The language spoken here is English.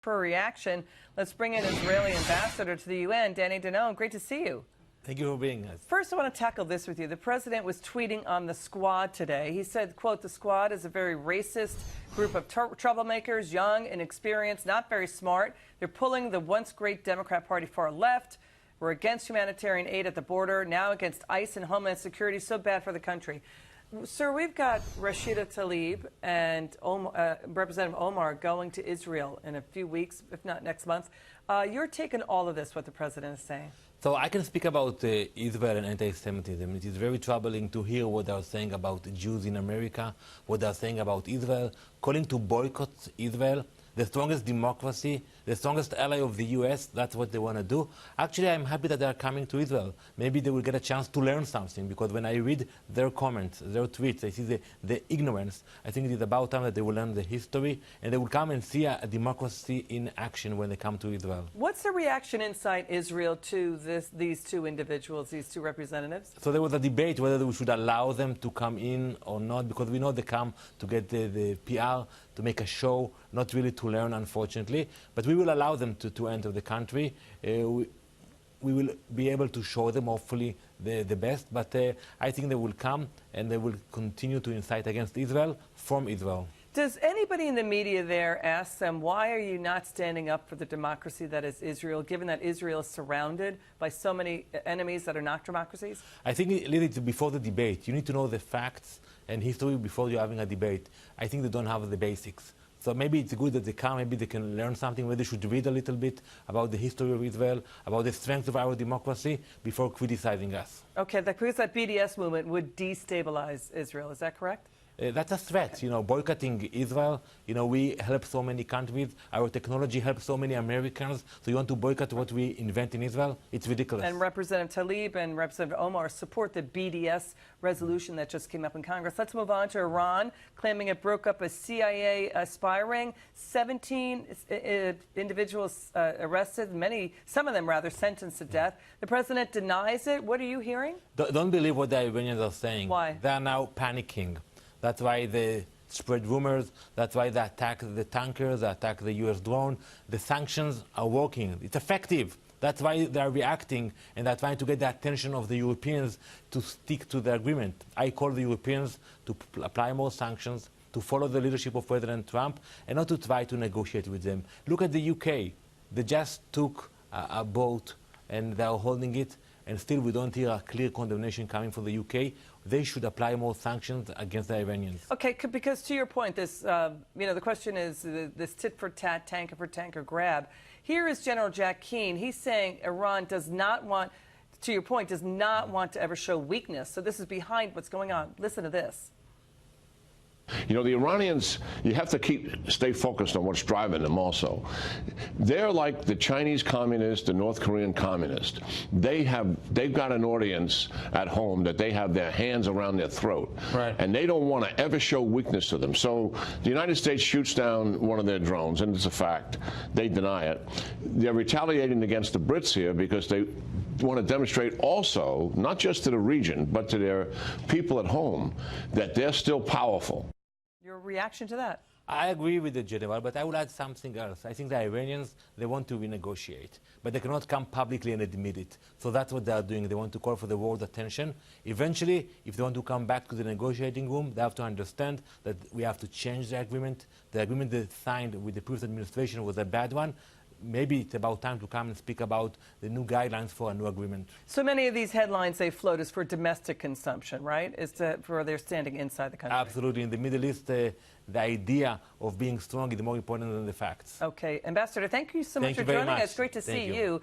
For a reaction, let's bring in Israeli ambassador to the UN, Danny Danon. Great to see you. Thank you for being here. First, I want to tackle this with you. The president was tweeting on the Squad today. He said, quote, "The Squad is a very racist group of troublemakers, young, inexperienced, not very smart. They're pulling the once great Democrat Party far left. We're against humanitarian aid at the border, now against ICE and Homeland Security. So bad for the country." Sir, we've got Rashida Tlaib and Representative Omar going to Israel in a few weeks, if not next month. You're taking all of this, what the president is saying. So I can speak about Israel and anti-Semitism. It is very troubling to hear what they are saying about Jews in America, what they are saying about Israel, calling to boycott Israel. The strongest democracy, the strongest ally of the U.S., that's what they want to do. Actually, I'm happy that they are coming to Israel. Maybe they will get a chance to learn something, because when I read their comments, their tweets, I see the ignorance. I think it is about time that they will learn the history, and they will come and see a democracy in action when they come to Israel. What's the reaction inside Israel to these two individuals, these two representatives? So there was a debate whether we should allow them to come in or not, because we know they come to get the PR, to make a show, not really to learn, unfortunately. But we will allow them to enter the country. We will be able to show them, hopefully, the best. But I think they will come and they will continue to incite against Israel from Israel. Does anybody in the media there ask them, why are you not standing up for the democracy that is Israel, given that Israel is surrounded by so many enemies that are not democracies? I think, Lily, before the debate, you need to know the facts and history before you're having a debate. I think they don't have the basics. So maybe it's good that they come, maybe they can learn something, maybe they should read a little bit about the history of Israel, about the strength of our democracy, before criticizing us. Okay, because that BDS movement would destabilize Israel, is that correct? That's a threat, boycotting Israel. We help so many countries. Our technology helps so many Americans. So you want to boycott what we invent in Israel? It's ridiculous. And Representative Tlaib and Representative Omar support the BDS resolution that just came up in Congress. Let's move on to Iran, claiming it broke up a CIA spy ring. 17 individuals arrested, some of them rather, sentenced to death. The president denies it. What are you hearing? Don't believe what the Iranians are saying. Why? They are now panicking. That's why they spread rumors. That's why they attack the tankers, they attack the U.S. drone. The sanctions are working. It's effective. That's why they are reacting, and they're trying to get the attention of the Europeans to stick to the agreement. I call the Europeans to apply more sanctions, to follow the leadership of President Trump, and not to try to negotiate with them. Look at the UK. They just took a boat, and they are holding it, and still we don't hear a clear condemnation coming from the UK. They should apply more sanctions against the Iranians. Okay, because to your point, this, the question is this tit-for-tat, tanker-for-tanker grab. Here is General Jack Keane. He's saying Iran does not want, to your point, does not want to ever show weakness. So this is behind what's going on. Listen to this. The Iranians, you have to stay focused on what's driving them also. They're like the Chinese communist, the North Korean communist. They've got an audience at home that they have their hands around their throat. Right. And they don't want to ever show weakness to them. So the United States shoots down one of their drones, and it's a fact. They deny it. They're retaliating against the Brits here because they want to demonstrate also, not just to the region, but to their people at home, that they're still powerful. Your reaction to that? I agree with the general, but I would add something else. I think the Iranians, they want to renegotiate, but they cannot come publicly and admit it. So that's what they are doing. They want to call for the world's attention. Eventually, if they want to come back to the negotiating room, they have to understand that we have to change the agreement. The agreement they signed with the previous administration was a bad one. Maybe it's about time to come and speak about the new guidelines for a new agreement. So many of these headlines they float is for domestic consumption, right? For their standing inside the country. Absolutely. In the Middle East, the idea of being strong is more important than the facts. Okay. Ambassador, thank you so much for joining us. Great to see you.